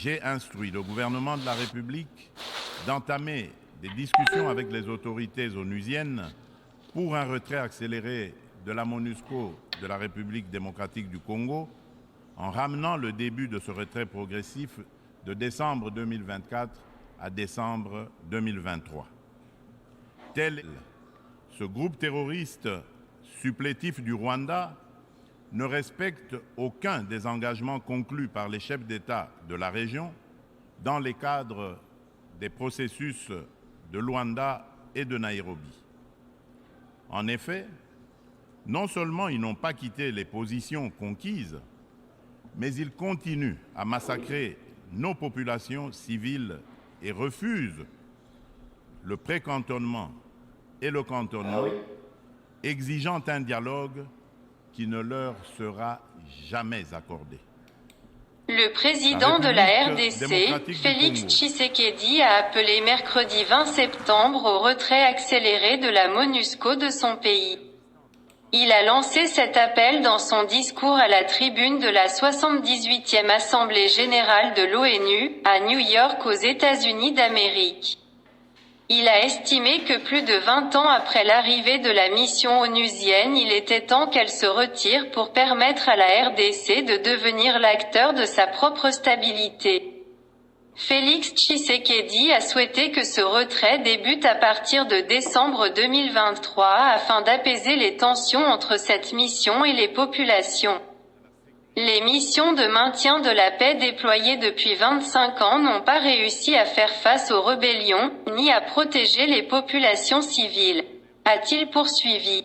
j'ai instruit le gouvernement de la République d'entamer des discussions avec les autorités onusiennes pour un retrait accéléré de la MONUSCO de la République démocratique du Congo, en ramenant le début de ce retrait progressif de décembre 2024 à décembre 2023. Tel ce groupe terroriste supplétif du Rwanda ne respecte aucun des engagements conclus par les chefs d'État de la région dans les cadres des processus de Luanda et de Nairobi. En effet, non seulement ils n'ont pas quitté les positions conquises, mais ils continuent à massacrer nos populations civiles et refusent le pré-cantonnement et le cantonnement, exigeant un dialogue qui ne leur sera jamais accordé. Le président de la RDC, Félix Tshisekedi, a appelé mercredi 20 septembre au retrait accéléré de la MONUSCO de son pays. Il a lancé cet appel dans son discours à la tribune de la 78e Assemblée générale de l'ONU, à New York aux États-Unis d'Amérique. Il a estimé que plus de 20 ans après l'arrivée de la mission onusienne, il était temps qu'elle se retire pour permettre à la RDC de devenir l'acteur de sa propre stabilité. Félix Tshisekedi a souhaité que ce retrait débute à partir de décembre 2023 afin d'apaiser les tensions entre cette mission et les populations. Les missions de maintien de la paix déployées depuis 25 ans n'ont pas réussi à faire face aux rébellions, ni à protéger les populations civiles, a-t-il poursuivi.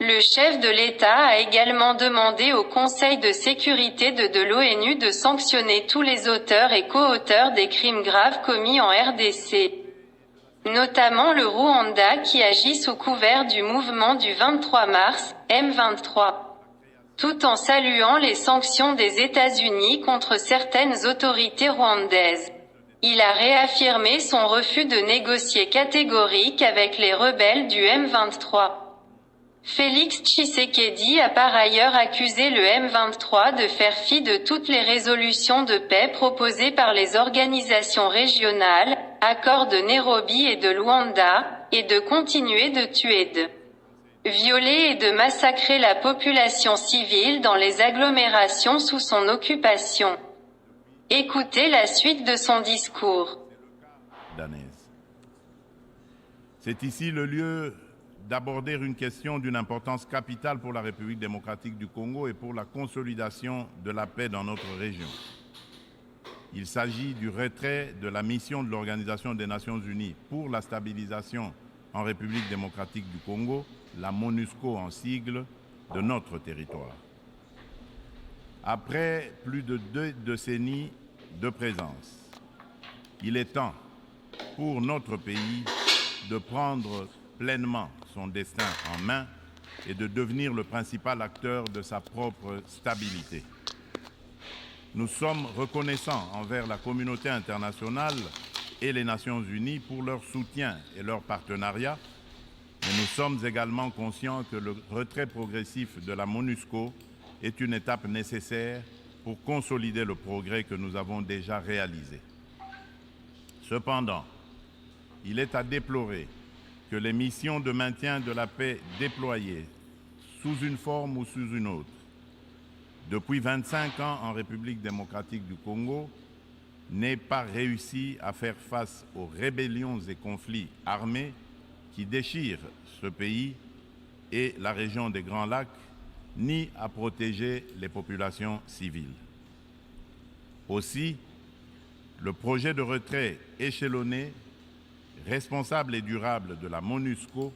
Le chef de l'État a également demandé au Conseil de sécurité de l'ONU de sanctionner tous les auteurs et co-auteurs des crimes graves commis en RDC. Notamment le Rwanda qui agit sous couvert du mouvement du 23 mars, M23. Tout en saluant les sanctions des États-Unis contre certaines autorités rwandaises. Il a réaffirmé son refus de négocier catégorique avec les rebelles du M23. Félix Tshisekedi a par ailleurs accusé le M23 de faire fi de toutes les résolutions de paix proposées par les organisations régionales, accords de Nairobi et de Luanda, et de continuer de tuer, de violer et de massacrer la population civile dans les agglomérations sous son occupation. Écoutez la suite de son discours. C'est ici le lieu d'aborder une question d'une importance capitale pour la République démocratique du Congo et pour la consolidation de la paix dans notre région. Il s'agit du retrait de la mission de l'Organisation des Nations Unies pour la stabilisation en République démocratique du Congo, la MONUSCO en sigle, de notre territoire. Après plus de 2 décennies de présence, il est temps pour notre pays de prendre pleinement son destin en main et de devenir le principal acteur de sa propre stabilité. Nous sommes reconnaissants envers la communauté internationale et les Nations Unies pour leur soutien et leur partenariat, mais nous sommes également conscients que le retrait progressif de la MONUSCO est une étape nécessaire pour consolider le progrès que nous avons déjà réalisé. Cependant, il est à déplorer que les missions de maintien de la paix déployées, sous une forme ou sous une autre, depuis 25 ans en République démocratique du Congo, n'aient pas réussi à faire face aux rébellions et conflits armés qui déchirent ce pays et la région des Grands Lacs, ni à protéger les populations civiles. Aussi, le projet de retrait échelonné, responsable et durable de la MONUSCO,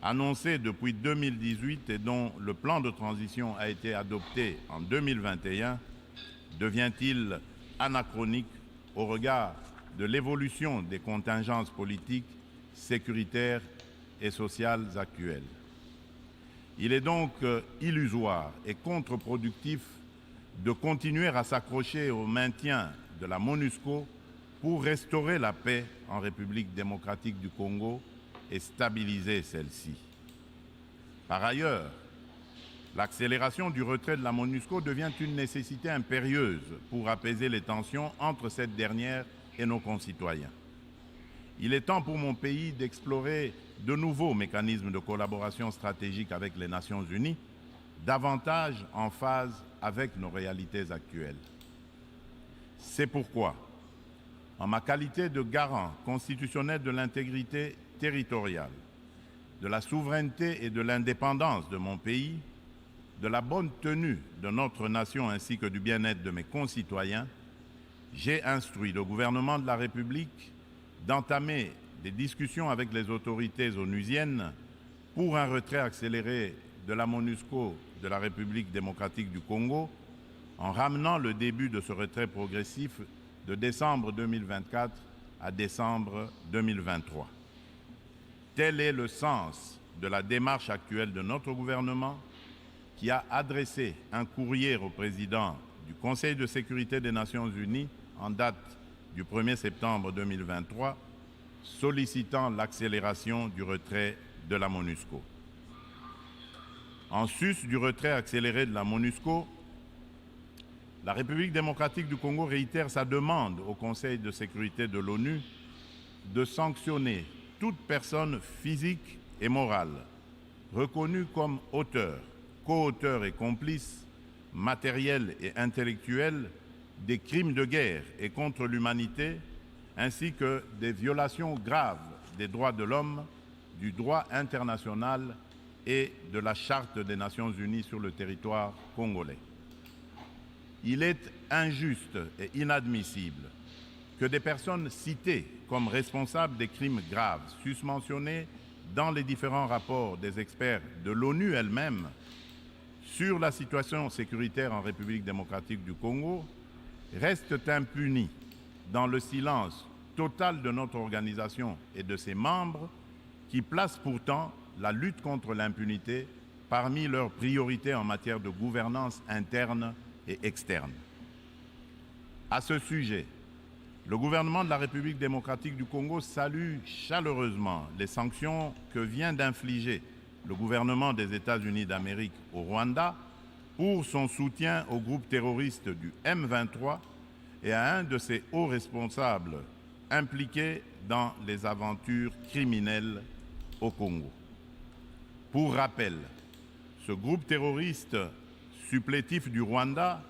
annoncé depuis 2018 et dont le plan de transition a été adopté en 2021, devient-il anachronique au regard de l'évolution des contingences politiques, sécuritaires et sociales actuelles. Il est donc illusoire et contre-productif de continuer à s'accrocher au maintien de la MONUSCO pour restaurer la paix en République démocratique du Congo et stabiliser celle-ci. Par ailleurs, L'accélération du retrait de la MONUSCO devient une nécessité impérieuse pour apaiser les tensions entre cette dernière et nos concitoyens. Il est temps pour mon pays d'explorer de nouveaux mécanismes de collaboration stratégique avec les Nations Unies, davantage en phase avec nos réalités actuelles. C'est pourquoi, en ma qualité de garant constitutionnel de l'intégrité territoriale, de la souveraineté et de l'indépendance de mon pays, de la bonne tenue de notre nation ainsi que du bien-être de mes concitoyens, j'ai instruit le gouvernement de la République d'entamer des discussions avec les autorités onusiennes pour un retrait accéléré de la MONUSCO de la République démocratique du Congo, en ramenant le début de ce retrait progressif de décembre 2024 à décembre 2023. Tel est le sens de la démarche actuelle de notre gouvernement, qui a adressé un courrier au président du Conseil de sécurité des Nations Unies en date du 1er septembre 2023, sollicitant l'accélération du retrait de la MONUSCO. En sus du retrait accéléré de la MONUSCO, la République démocratique du Congo réitère sa demande au Conseil de sécurité de l'ONU de sanctionner toute personne physique et morale reconnue comme auteur, co-auteur et complice, matériel et intellectuel des crimes de guerre et contre l'humanité, ainsi que des violations graves des droits de l'homme, du droit international et de la Charte des Nations Unies sur le territoire congolais. Il est injuste et inadmissible que des personnes citées comme responsables des crimes graves susmentionnés dans les différents rapports des experts de l'ONU elle-même sur la situation sécuritaire en République démocratique du Congo restent impunis dans le silence total de notre organisation et de ses membres qui placent pourtant la lutte contre l'impunité parmi leurs priorités en matière de gouvernance interne et externe. À ce sujet, le gouvernement de la République démocratique du Congo salue chaleureusement les sanctions que vient d'infliger le gouvernement des États-Unis d'Amérique au Rwanda pour son soutien au groupe terroriste du M23 et à un de ses hauts responsables impliqués dans les aventures criminelles au Congo. Pour rappel, ce groupe terroriste supplétif du Rwanda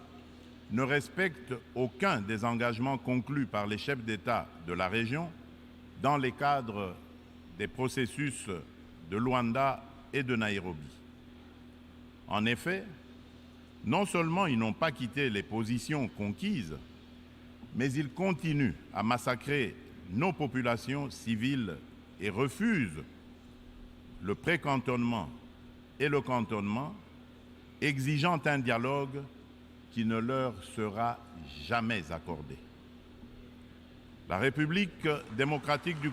ne respecte aucun des engagements conclus par les chefs d'État de la région dans les cadres des processus de Luanda et de Nairobi. En effet, non seulement ils n'ont pas quitté les positions conquises, mais ils continuent à massacrer nos populations civiles et refusent le pré-cantonnement et le cantonnement, exigeant un dialogue qui ne leur sera jamais accordé. La République démocratique du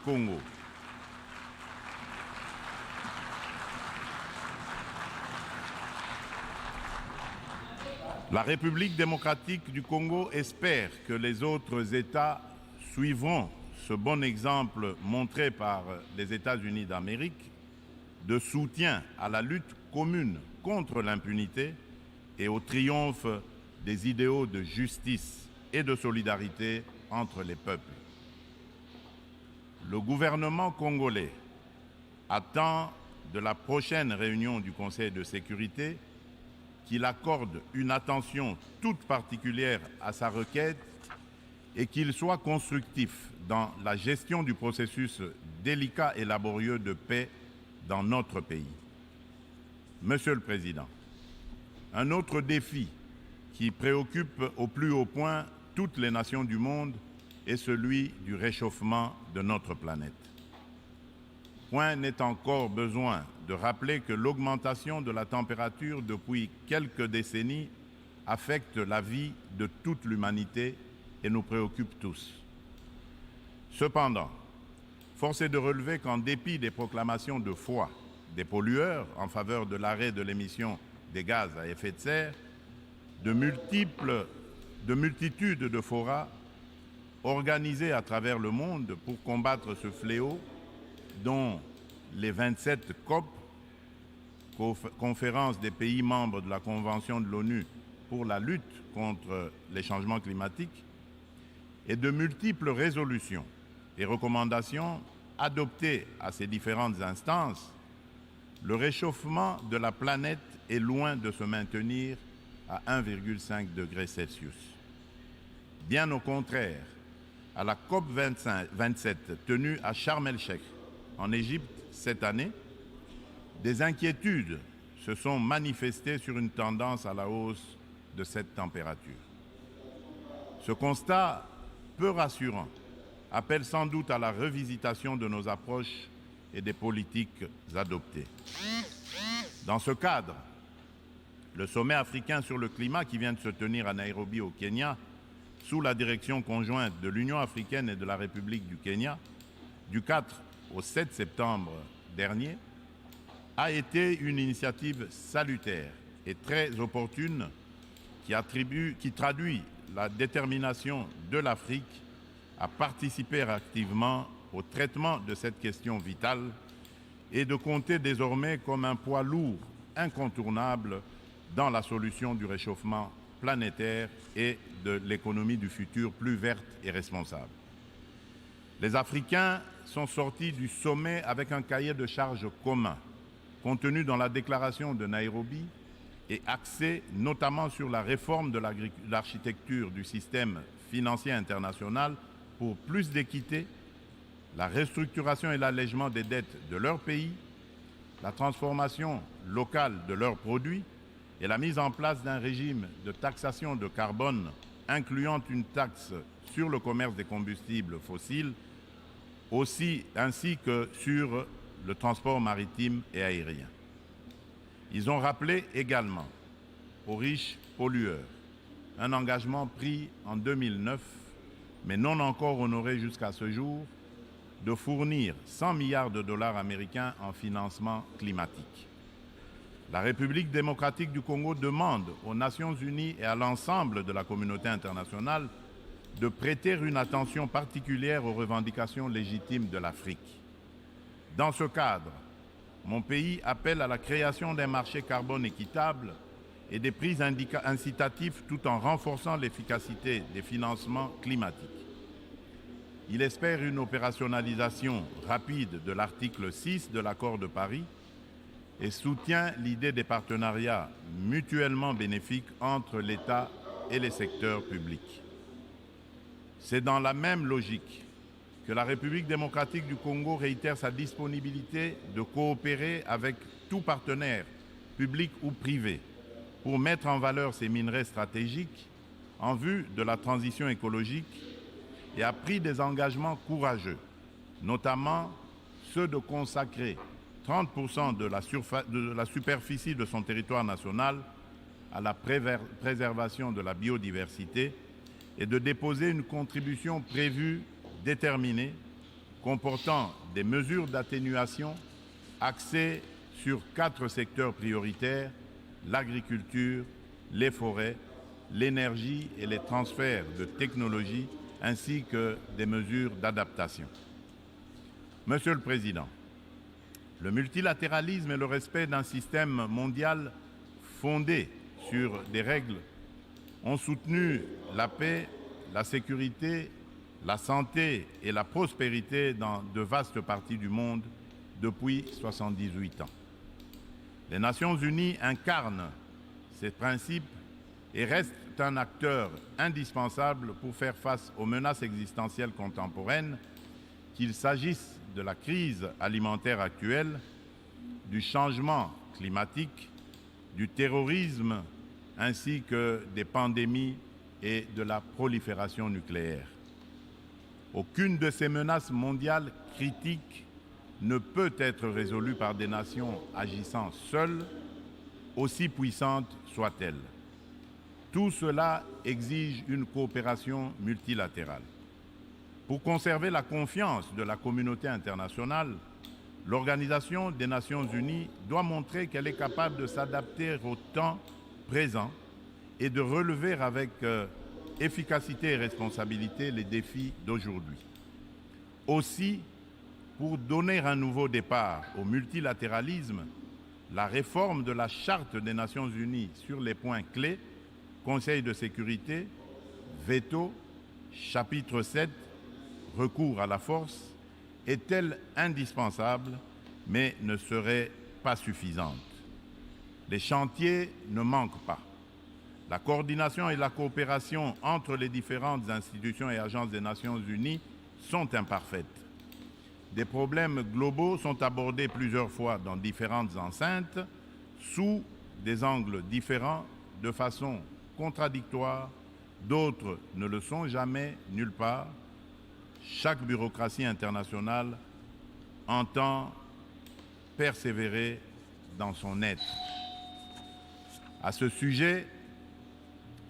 Congo espère que les autres États suivront ce bon exemple montré par les États-Unis d'Amérique de soutien à la lutte commune contre l'impunité et au triomphe des idéaux de justice et de solidarité entre les peuples. Le gouvernement congolais attend de la prochaine réunion du Conseil de sécurité qu'il accorde une attention toute particulière à sa requête et qu'il soit constructif dans la gestion du processus délicat et laborieux de paix dans notre pays. Monsieur le Président, un autre défi qui préoccupe au plus haut point toutes les nations du monde est celui du réchauffement de notre planète. Point n'est encore besoin de rappeler que l'augmentation de la température depuis quelques décennies affecte la vie de toute l'humanité et nous préoccupe tous. Cependant, force est de relever qu'en dépit des proclamations de foi des pollueurs en faveur de l'arrêt de l'émission des gaz à effet de serre, de multitudes de forats organisés à travers le monde pour combattre ce fléau, dont les 27 COP, conférence des pays membres de la Convention de l'ONU pour la lutte contre les changements climatiques et de multiples résolutions et recommandations adoptées à ces différentes instances, le réchauffement de la planète est loin de se maintenir à 1,5 degré Celsius. Bien au contraire, à la COP 27 tenue à Sharm el-Sheikh, en Égypte cette année, des inquiétudes se sont manifestées sur une tendance à la hausse de cette température. Ce constat peu rassurant appelle sans doute à la revisitation de nos approches et des politiques adoptées. Dans ce cadre, le sommet africain sur le climat qui vient de se tenir à Nairobi au Kenya, sous la direction conjointe de l'Union africaine et de la République du Kenya, du 4 au 7 septembre dernier, a été une initiative salutaire et très opportune qui traduit la détermination de l'Afrique à participer activement au traitement de cette question vitale et de compter désormais comme un poids lourd incontournable dans la solution du réchauffement planétaire et de l'économie du futur plus verte et responsable. Les Africains sont sortis du sommet avec un cahier de charges commun, contenu dans la déclaration de Nairobi et axé notamment sur la réforme de l'architecture du système financier international pour plus d'équité, la restructuration et l'allègement des dettes de leur pays, la transformation locale de leurs produits et la mise en place d'un régime de taxation de carbone incluant une taxe sur le commerce des combustibles fossiles, ainsi que sur le transport maritime et aérien. Ils ont rappelé également aux riches pollueurs un engagement pris en 2009, mais non encore honoré jusqu'à ce jour, de fournir 100 milliards de dollars américains en financement climatique. La République démocratique du Congo demande aux Nations unies et à l'ensemble de la communauté internationale de prêter une attention particulière aux revendications légitimes de l'Afrique. Dans ce cadre, mon pays appelle à la création d'un marché carbone équitable et des prix incitatifs tout en renforçant l'efficacité des financements climatiques. Il espère une opérationnalisation rapide de l'article 6 de l'accord de Paris et soutient l'idée des partenariats mutuellement bénéfiques entre l'État et les secteurs publics. C'est dans la même logique que la République démocratique du Congo réitère sa disponibilité de coopérer avec tout partenaire, public ou privé, pour mettre en valeur ces minerais stratégiques en vue de la transition écologique et a pris des engagements courageux, notamment ceux de consacrer 30% de la superficie de son territoire national à la préservation de la biodiversité et de déposer une contribution prévue déterminée comportant des mesures d'atténuation axées sur 4 secteurs prioritaires: l'agriculture, les forêts, l'énergie et les transferts de technologies, ainsi que des mesures d'adaptation. Monsieur le Président, le multilatéralisme et le respect d'un système mondial fondé sur des règles ont soutenu la paix, la sécurité, la santé et la prospérité dans de vastes parties du monde depuis 78 ans. Les Nations Unies incarnent ces principes et restent un acteur indispensable pour faire face aux menaces existentielles contemporaines, qu'il s'agisse de la crise alimentaire actuelle, du changement climatique, du terrorisme, ainsi que des pandémies et de la prolifération nucléaire. Aucune de ces menaces mondiales critiques ne peut être résolue par des nations agissant seules, aussi puissantes soient-elles. Tout cela exige une coopération multilatérale. Pour conserver la confiance de la communauté internationale, l'Organisation des Nations Unies doit montrer qu'elle est capable de s'adapter au temps présent et de relever avec efficacité et responsabilité les défis d'aujourd'hui. Aussi, pour donner un nouveau départ au multilatéralisme, la réforme de la Charte des Nations Unies sur les points clés, Conseil de sécurité, veto, chapitre 7, recours à la force, est-elle indispensable, mais ne serait pas suffisante. Les chantiers ne manquent pas. La coordination et la coopération entre les différentes institutions et agences des Nations Unies sont imparfaites. Des problèmes globaux sont abordés plusieurs fois dans différentes enceintes, sous des angles différents, de façon contradictoire. D'autres ne le sont jamais, nulle part. Chaque bureaucratie internationale entend persévérer dans son être. À ce sujet,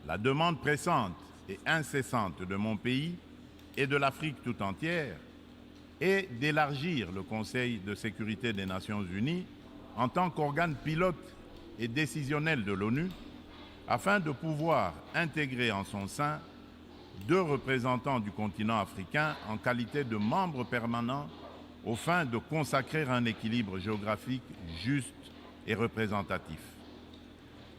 la demande pressante et incessante de mon pays et de l'Afrique tout entière est d'élargir le Conseil de sécurité des Nations Unies en tant qu'organe pilote et décisionnel de l'ONU, afin de pouvoir intégrer en son sein 2 représentants du continent africain en qualité de membres permanents aux fins de consacrer un équilibre géographique juste et représentatif.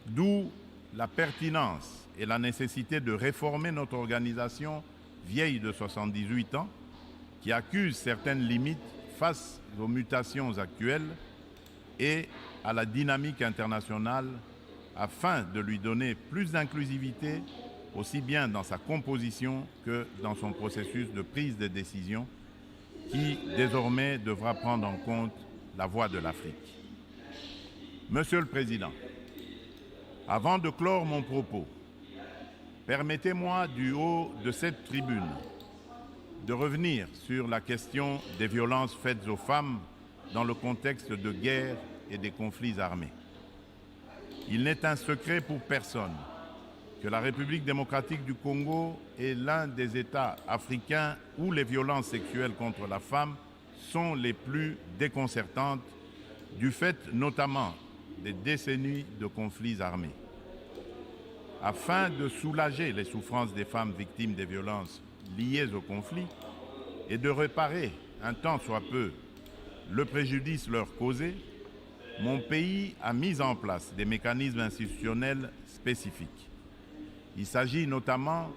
D'où la pertinence et la nécessité de réformer notre organisation vieille de 78 ans, qui accuse certaines limites face aux mutations actuelles et à la dynamique internationale, afin de lui donner plus d'inclusivité, aussi bien dans sa composition que dans son processus de prise de décision, qui désormais devra prendre en compte la voix de l'Afrique. Monsieur le Président, avant de clore mon propos, permettez-moi du haut de cette tribune de revenir sur la question des violences faites aux femmes dans le contexte de guerre et des conflits armés. Il n'est un secret pour personne que la République démocratique du Congo est l'un des États africains où les violences sexuelles contre la femme sont les plus déconcertantes, du fait notamment des décennies de conflits armés. Afin de soulager les souffrances des femmes victimes des violences liées au conflit et de réparer, un tant soit peu, le préjudice leur causé, mon pays a mis en place des mécanismes institutionnels spécifiques. Il s'agit notamment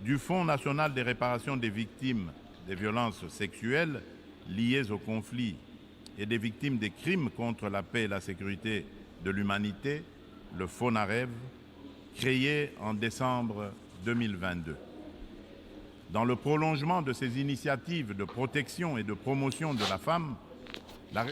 du Fonds national des réparations des victimes des violences sexuelles liées au conflit et des victimes des crimes contre la paix et la sécurité de l'humanité, le FONAREV, créé en décembre 2022. Dans le prolongement de ces initiatives de protection et de promotion de la femme, la